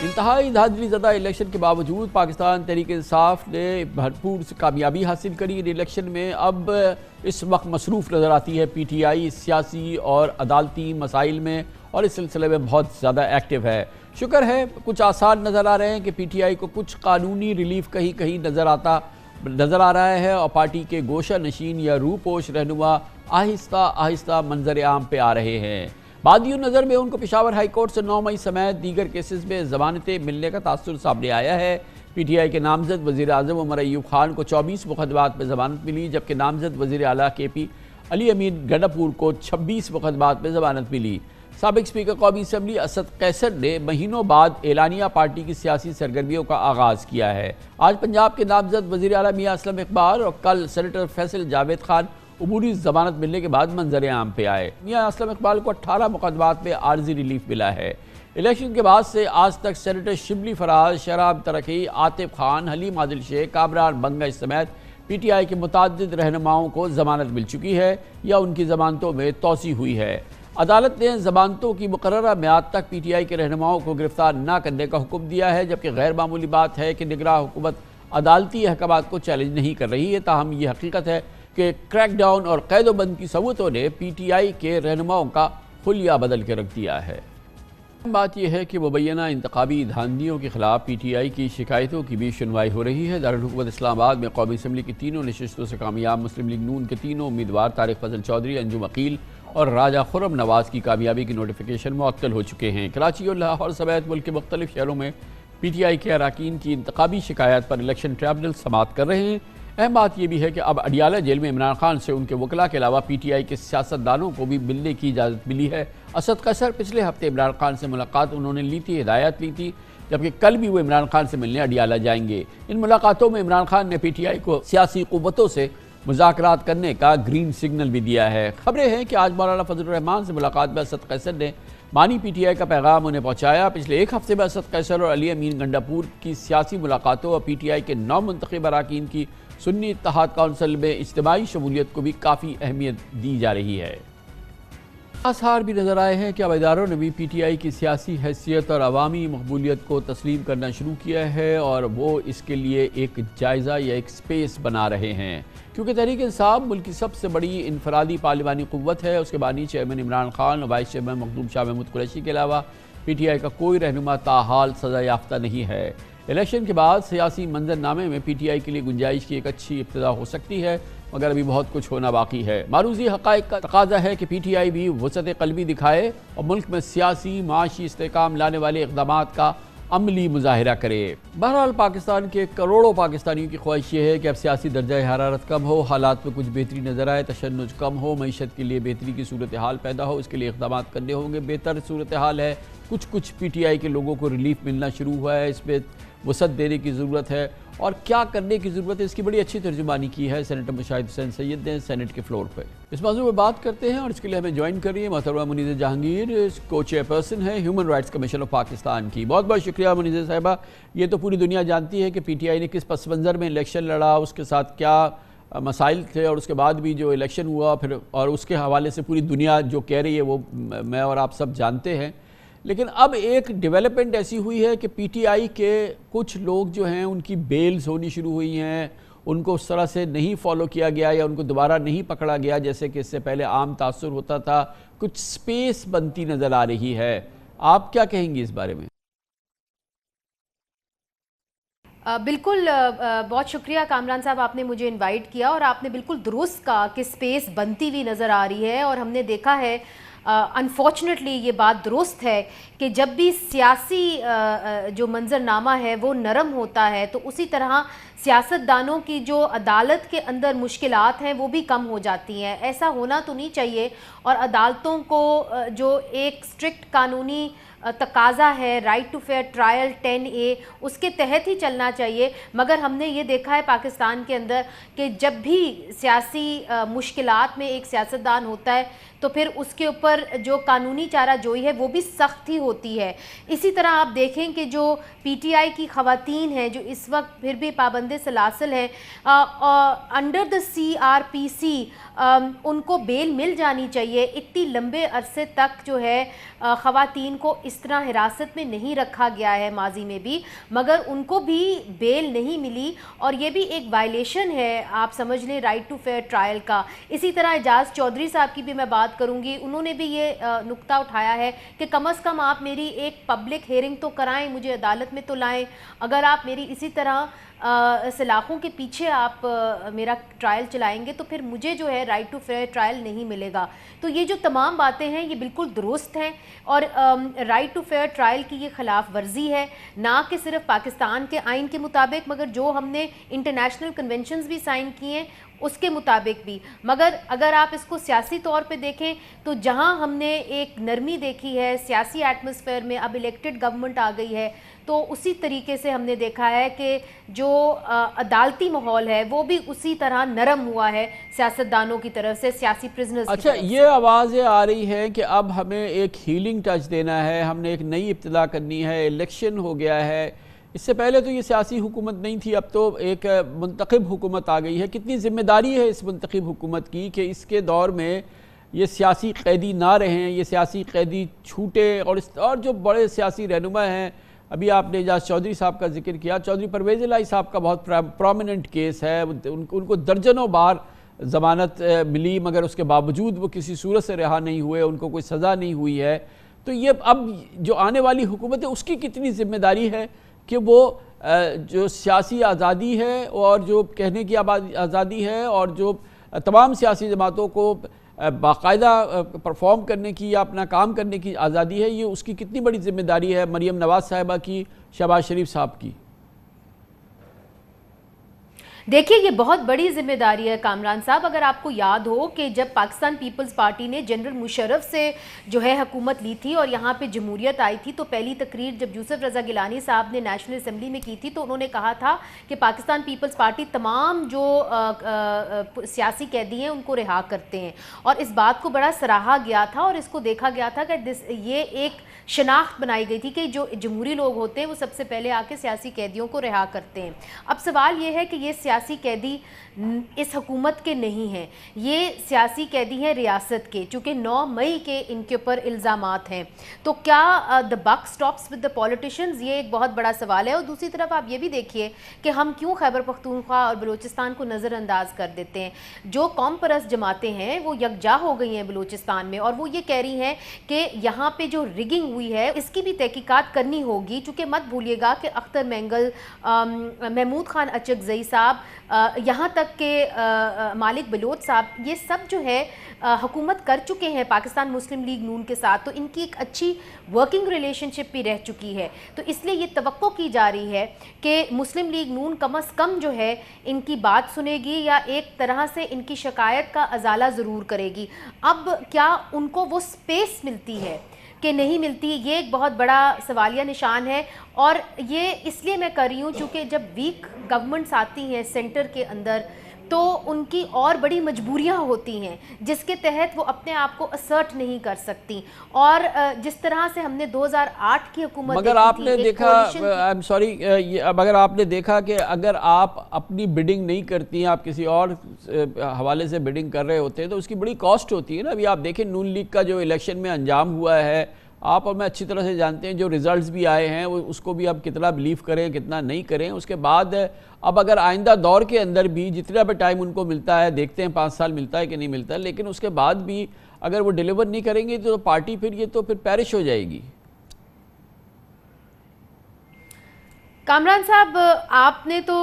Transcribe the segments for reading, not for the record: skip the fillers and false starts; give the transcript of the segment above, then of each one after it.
انتہائی دھاندلی زدہ الیکشن کے باوجود پاکستان تحریک انصاف نے بھرپور کامیابی حاصل کری۔ ان الیکشن میں اب اس وقت مصروف نظر آتی ہے پی ٹی آئی سیاسی اور عدالتی مسائل میں، اور اس سلسلے میں بہت زیادہ ایکٹیو ہے۔ شکر ہے کچھ آثار نظر آ رہے ہیں کہ پی ٹی آئی کو کچھ قانونی ریلیف کہیں نظر آ رہا ہے، اور پارٹی کے گوشہ نشین یا روپوش رہنما آہستہ آہستہ منظر عام پہ آ رہے ہیں۔ بادیوں نظر میں ان کو پشاور ہائی کورٹ سے 9 مئی سمیت دیگر کیسز میں ضمانتیں ملنے کا تاثر سامنے آیا ہے۔ پی ٹی آئی کے نامزد وزیر اعظم عمر ایوب خان کو 24 مقدمات میں ضمانت ملی، جبکہ نامزد وزیر اعلیٰ کے پی علی امین گنڈاپور کو 26 مقدمات میں ضمانت ملی۔ سابق اسپیکر قومی اسمبلی اسد قیصر نے مہینوں بعد اعلانیہ پارٹی کی سیاسی سرگرمیوں کا آغاز کیا ہے۔ آج پنجاب کے نامزد وزیر اعلیٰ میاں اسلم اقبال اور کل سینیٹر فیصل جاوید خان عبوری ضمانت ملنے کے بعد منظر عام پہ آئے۔ میاں اسلم اقبال کو 18 مقدمات میں عارضی ریلیف ملا ہے۔ الیکشن کے بعد سے آج تک سینیٹر شبلی فراز، شہرام ترکی، عاطف خان، حلیم عادل شیخ، کامران بنگش سمیت پی ٹی آئی کے متعدد رہنماؤں کو ضمانت مل چکی ہے یا ان کی ضمانتوں میں توسیع ہوئی ہے۔ عدالت نے ضمانتوں کی مقررہ میعاد تک پی ٹی آئی کے رہنماؤں کو گرفتار نہ کرنے کا حکم دیا ہے، جبکہ غیر معمولی بات ہے کہ نگراں حکومت عدالتی احکامات کو چیلنج نہیں کر رہی ہے۔ تاہم یہ حقیقت ہے کہ کریک ڈاؤن اور قید و بند کی صوتوں نے پی ٹی آئی کے رہنماؤں کا خلیہ بدل کے رکھ دیا ہے۔ بات یہ ہے کہ مبینہ انتخابی دھاندلیوں کے خلاف پی ٹی آئی کی شکایتوں کی بھی سنوائی ہو رہی ہے۔ دارالحکومت اسلام آباد میں قومی اسمبلی کی تینوں نشستوں سے کامیاب مسلم لیگ نون کے تینوں امیدوار طارق فضل چودھری، انجم عقیل اور راجہ خرم نواز کی کامیابی کی نوٹیفیکیشن معطل ہو چکے ہیں۔ کراچی اور لاہور سمیت ملک کے مختلف شہروں میں پی ٹی آئی کے اراکین کی انتخابی شکایات پر الیکشن ٹریبونل سماعت کر رہے ہیں۔ اہم بات یہ بھی ہے کہ اب اڈیالہ جیل میں عمران خان سے ان کے وکلاء کے علاوہ پی ٹی آئی کے سیاستدانوں کو بھی ملنے کی اجازت ملی ہے۔ اسد قیصر پچھلے ہفتے عمران خان سے ملاقات انہوں نے لی تھی، ہدایت لی تھی، جبکہ کل بھی وہ عمران خان سے ملنے اڈیالہ جائیں گے۔ ان ملاقاتوں میں عمران خان نے پی ٹی آئی کو سیاسی قوتوں سے مذاکرات کرنے کا گرین سگنل بھی دیا ہے۔ خبریں ہیں کہ آج مولانا فضل الرحمان سے ملاقات میں اسد قیصر نے مانی پی ٹی آئی کا پیغام انہیں پہنچایا۔ پچھلے ایک ہفتے میں اسد قیصر اور علی امین گنڈاپور کی سیاسی ملاقاتوں اور پی ٹی آئی کے 9 منتخب اراکین کی سنی اتحاد کونسل میں اجتماعی شمولیت کو بھی کافی اہمیت دی جا رہی ہے۔ آثار بھی نظر آئے ہیں کہ اب اداروں نے بھی پی ٹی آئی کی سیاسی حیثیت اور عوامی مقبولیت کو تسلیم کرنا شروع کیا ہے، اور وہ اس کے لیے ایک جائزہ یا ایک سپیس بنا رہے ہیں، کیونکہ تحریک انصاف ملک کی سب سے بڑی انفرادی پارلیمانی قوت ہے۔ اس کے بانی چیئرمین عمران خان اور وائس چیئرمین مخدوم شاہ محمود قریشی کے علاوہ پی ٹی آئی کا کوئی رہنما تاحال سزا یافتہ نہیں ہے۔ الیکشن کے بعد سیاسی منظر نامے میں پی ٹی آئی کے لیے گنجائش کی ایک اچھی ابتدا ہو سکتی ہے، مگر ابھی بہت کچھ ہونا باقی ہے۔ معروضی حقائق کا تقاضا ہے کہ پی ٹی آئی بھی وسعت قلبی دکھائے اور ملک میں سیاسی معاشی استحکام لانے والے اقدامات کا عملی مظاہرہ کرے۔ بہرحال پاکستان کے کروڑوں پاکستانیوں کی خواہش یہ ہے کہ اب سیاسی درجہ حرارت کم ہو، حالات میں کچھ بہتری نظر آئے، تشنج کم ہو، معیشت کے لیے بہتری کی صورتحال پیدا ہو۔ اس کے لیے اقدامات کرنے ہوں گے۔ بہتر صورتحال ہے، کچھ پی ٹی آئی کے لوگوں کو ریلیف ملنا شروع ہوا ہے، اس پہ وسعت دینے کی ضرورت ہے، اور کیا کرنے کی ضرورت ہے اس کی بڑی اچھی ترجمانی کی ہے سینیٹر مشاہد حسین سید نے سینیٹ کے فلور پہ۔ اس موضوع میں بات کرتے ہیں، اور اس کے لیے ہمیں جوائن کر رہی ہے محترمہ منیزہ جہانگیر، کو چیئر پرسن ہے human rights commission of Pakistan کی۔ بہت بہت شکریہ منیزہ صاحبہ۔ یہ تو پوری دنیا جانتی ہے کہ پی ٹی آئی نے کس پس منظر میں الیکشن لڑا، اس کے ساتھ کیا مسائل تھے، اور اس کے بعد بھی جو الیکشن ہوا پھر، اور اس کے حوالے سے پوری دنیا جو کہہ رہی ہے وہ میں اور آپ سب جانتے ہیں۔ لیکن اب ایک ڈیولپمنٹ ایسی ہوئی ہے کہ پی ٹی آئی کے کچھ لوگ جو ہیں ان کی بیلز ہونی شروع ہوئی ہیں، ان کو اس طرح سے نہیں فالو کیا گیا یا ان کو دوبارہ نہیں پکڑا گیا جیسے کہ اس سے پہلے عام تاثر ہوتا تھا، کچھ سپیس بنتی نظر آ رہی ہے۔ آپ کیا کہیں گی اس بارے میں؟ بالکل، بہت شکریہ کامران صاحب، آپ نے مجھے انوائٹ کیا، اور آپ نے بالکل درست کہا کہ سپیس بنتی ہوئی نظر آ رہی ہے، اور ہم نے دیکھا ہے انفارچونیٹلی یہ بات درست ہے کہ جب بھی سیاسی جو منظر نامہ ہے وہ نرم ہوتا ہے تو اسی طرح سیاستدانوں کی جو عدالت کے اندر مشکلات ہیں وہ بھی کم ہو جاتی ہیں۔ ایسا ہونا تو نہیں چاہیے، اور عدالتوں کو جو ایک سٹرکٹ قانونی تقاضا ہے right to fair trial 10A، اس کے تحت ہی چلنا چاہیے۔ مگر ہم نے یہ دیکھا ہے پاکستان کے اندر کہ جب بھی سیاسی مشکلات میں ایک سیاستدان ہوتا ہے تو پھر اس کے اوپر جو قانونی چارہ جوئی ہے وہ بھی سخت ہی ہوتی ہے۔ اسی طرح آپ دیکھیں کہ جو پی ٹی آئی کی خواتین ہیں جو اس وقت پھر بھی پابند سلاسل ہیں، انڈر دا CRPC ان کو بیل مل جانی چاہیے۔ اتنی لمبے عرصے تک جو ہے خواتین کو اس طرح حراست میں نہیں رکھا گیا ہے ماضی میں بھی، مگر ان کو بھی بیل نہیں ملی، اور یہ بھی ایک وائلیشن ہے آپ سمجھ لیں رائٹ ٹو فیئر ٹرائل کا۔ اسی طرح اعجاز چودھری صاحب کی بھی میں بات کروں گی، انہوں نے بھی یہ نقطہ اٹھایا ہے کہ کم از کم آپ میری ایک پبلک ہیئرنگ تو کرائیں، مجھے عدالت میں تو لائیں۔ اگر آپ میری اسی طرح سلاخوں کے پیچھے آپ میرا ٹرائل چلائیں گے تو پھر مجھے جو ہے رائٹ ٹو فیئر ٹرائل نہیں ملے گا۔ تو یہ جو تمام باتیں ہیں یہ بالکل درست ہیں، اور رائٹ ٹو فیئر ٹرائل کی یہ خلاف ورزی ہے، نہ کہ صرف پاکستان کے آئین کے مطابق، مگر جو ہم نے انٹرنیشنل کنونشنز بھی سائن کیے ہیں اس کے مطابق بھی۔ مگر اگر آپ اس کو سیاسی طور پہ دیکھیں تو جہاں ہم نے ایک نرمی دیکھی ہے سیاسی ایٹماسفیئر میں، اب الیکٹڈ گورنمنٹ آ گئی ہے، تو اسی طریقے سے ہم نے دیکھا ہے کہ جو عدالتی ماحول ہے وہ بھی اسی طرح نرم ہوا ہے سیاستدانوں کی طرف سے، سیاسی پرزنرز کی طرف سے۔ یہ آوازیں آ رہی ہیں کہ اب ہمیں ایک ہیلنگ ٹچ دینا ہے، ہم نے ایک نئی ابتدا کرنی ہے، الیکشن ہو گیا ہے۔ اس سے پہلے تو یہ سیاسی حکومت نہیں تھی، اب تو ایک منتخب حکومت آ گئی ہے۔ کتنی ذمہ داری ہے اس منتخب حکومت کی کہ اس کے دور میں یہ سیاسی قیدی نہ رہیں، یہ سیاسی قیدی چھوٹے، اور جو بڑے سیاسی رہنما ہیں، ابھی آپ نے اعجاز چودھری صاحب کا ذکر کیا، چودھری پرویز الہی صاحب کا بہت پرومیننٹ کیس ہے، ان کو درجنوں بار ضمانت ملی مگر اس کے باوجود وہ کسی صورت سے رہا نہیں ہوئے، ان کو کوئی سزا نہیں ہوئی ہے۔ تو یہ اب جو آنے والی حکومت ہے اس کی کتنی ذمہ داری ہے کہ وہ جو سیاسی آزادی ہے اور جو کہنے کی آزادی ہے اور جو تمام سیاسی جماعتوں کو باقاعدہ پرفارم کرنے کی یا اپنا کام کرنے کی آزادی ہے، یہ اس کی کتنی بڑی ذمہ داری ہے مریم نواز صاحبہ کی، شہباز شریف صاحب کی؟ دیکھیے یہ بہت بڑی ذمہ داری ہے کامران صاحب۔ اگر آپ کو یاد ہو کہ جب پاکستان پیپلز پارٹی نے جنرل مشرف سے جو ہے حکومت لی تھی اور یہاں پہ جمہوریت آئی تھی، تو پہلی تقریر جب یوسف رضا گیلانی صاحب نے نیشنل اسمبلی میں کی تھی تو انہوں نے کہا تھا کہ پاکستان پیپلز پارٹی تمام جو سیاسی قیدی ہیں ان کو رہا کرتے ہیں، اور اس بات کو بڑا سراہا گیا تھا اور اس کو دیکھا گیا تھا کہ یہ ایک شناخت بنائی گئی تھی کہ جو جمہوری لوگ ہوتے ہیں وہ سب سے پہلے آ کے سیاسی قیدیوں کو رہا کرتے ہیں۔ اب سوال یہ ہے کہ یہ سیاسی قیدی اس حکومت کے نہیں ہیں، یہ سیاسی قیدی ہیں ریاست کے، چونکہ 9 مئی کے ان کے اوپر الزامات ہیں۔ تو کیا the buck stops with the politicians؟ یہ ایک بہت بڑا سوال ہے۔ اور دوسری طرف آپ یہ بھی دیکھیے کہ ہم کیوں خیبر پختونخوا اور بلوچستان کو نظر انداز کر دیتے ہیں۔ جو قوم پرست جماعتیں ہیں وہ یکجا ہو گئی ہیں بلوچستان میں، اور وہ یہ کہہ رہی ہیں کہ یہاں پہ جو رگنگ ہوئی ہے اس کی بھی تحقیقات کرنی ہوگی، چونکہ مت بھولیے گا کہ اختر مینگل، محمود خان اچکزئی صاحب، یہاں تک کہ مالک بلوچ صاحب، یہ سب جو ہے حکومت کر چکے ہیں پاکستان مسلم لیگ نون کے ساتھ، تو ان کی ایک اچھی ورکنگ ریلیشن شپ بھی رہ چکی ہے۔ تو اس لیے یہ توقع کی جا رہی ہے کہ مسلم لیگ نون کم از کم جو ہے ان کی بات سنے گی یا ایک طرح سے ان کی شکایت کا ازالہ ضرور کرے گی۔ اب کیا ان کو وہ سپیس ملتی ہے کہ نہیں ملتی، یہ ایک بہت بڑا سوالیہ نشان ہے۔ اور یہ اس لیے میں کر رہی ہوں چونکہ جب ویک گورنمنٹس آتی ہیں سینٹر کے اندر تو ان کی اور بڑی مجبوریاں ہوتی ہیں جس کے تحت وہ اپنے آپ کو اسرٹ نہیں کر سکتی، اور جس طرح سے ہم نے 2008 کی حکومت مگر آپ نے دیکھا، مگر آپ نے دیکھا کہ اگر آپ اپنی بڈنگ نہیں کرتی ہیں، آپ کسی اور حوالے سے بڈنگ کر رہے ہوتے ہیں تو اس کی بڑی کاسٹ ہوتی ہے نا۔ ابھی آپ دیکھیں نون لیگ کا جو الیکشن میں انجام ہوا ہے، آپ اور میں اچھی طرح سے جانتے ہیں، جو ریزلٹس بھی آئے ہیں اس کو بھی اب کتنا بلیو کریں کتنا نہیں کریں۔ اس کے بعد اب اگر آئندہ دور کے اندر بھی جتنا بھی ٹائم ان کو ملتا ہے، دیکھتے ہیں 5 سال ملتا ہے کہ نہیں ملتا ہے، لیکن اس کے بعد بھی اگر وہ ڈیلیور نہیں کریں گے تو پارٹی پھر یہ تو پھر پیرش ہو جائے گی۔ کامران صاحب، آپ نے تو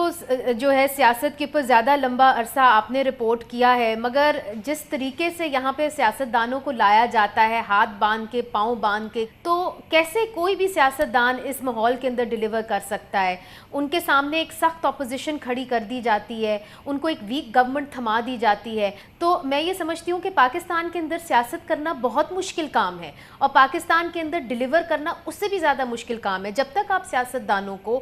جو ہے سیاست کے اوپر زیادہ لمبا عرصہ آپ نے رپورٹ کیا ہے، مگر جس طریقے سے یہاں پہ سیاستدانوں کو لایا جاتا ہے ہاتھ باندھ کے، پاؤں باندھ کے، تو کیسے کوئی بھی سیاستدان اس ماحول کے اندر ڈیلیور کر سکتا ہے؟ ان کے سامنے ایک سخت اپوزیشن کھڑی کر دی جاتی ہے، ان کو ایک ویک گورنمنٹ تھما دی جاتی ہے۔ تو میں یہ سمجھتی ہوں کہ پاکستان کے اندر سیاست کرنا بہت مشکل کام ہے، اور پاکستان کے اندر ڈیلیور کرنا اس سے بھی زیادہ مشکل کام ہے۔ جب تک آپ سیاستدانوں کو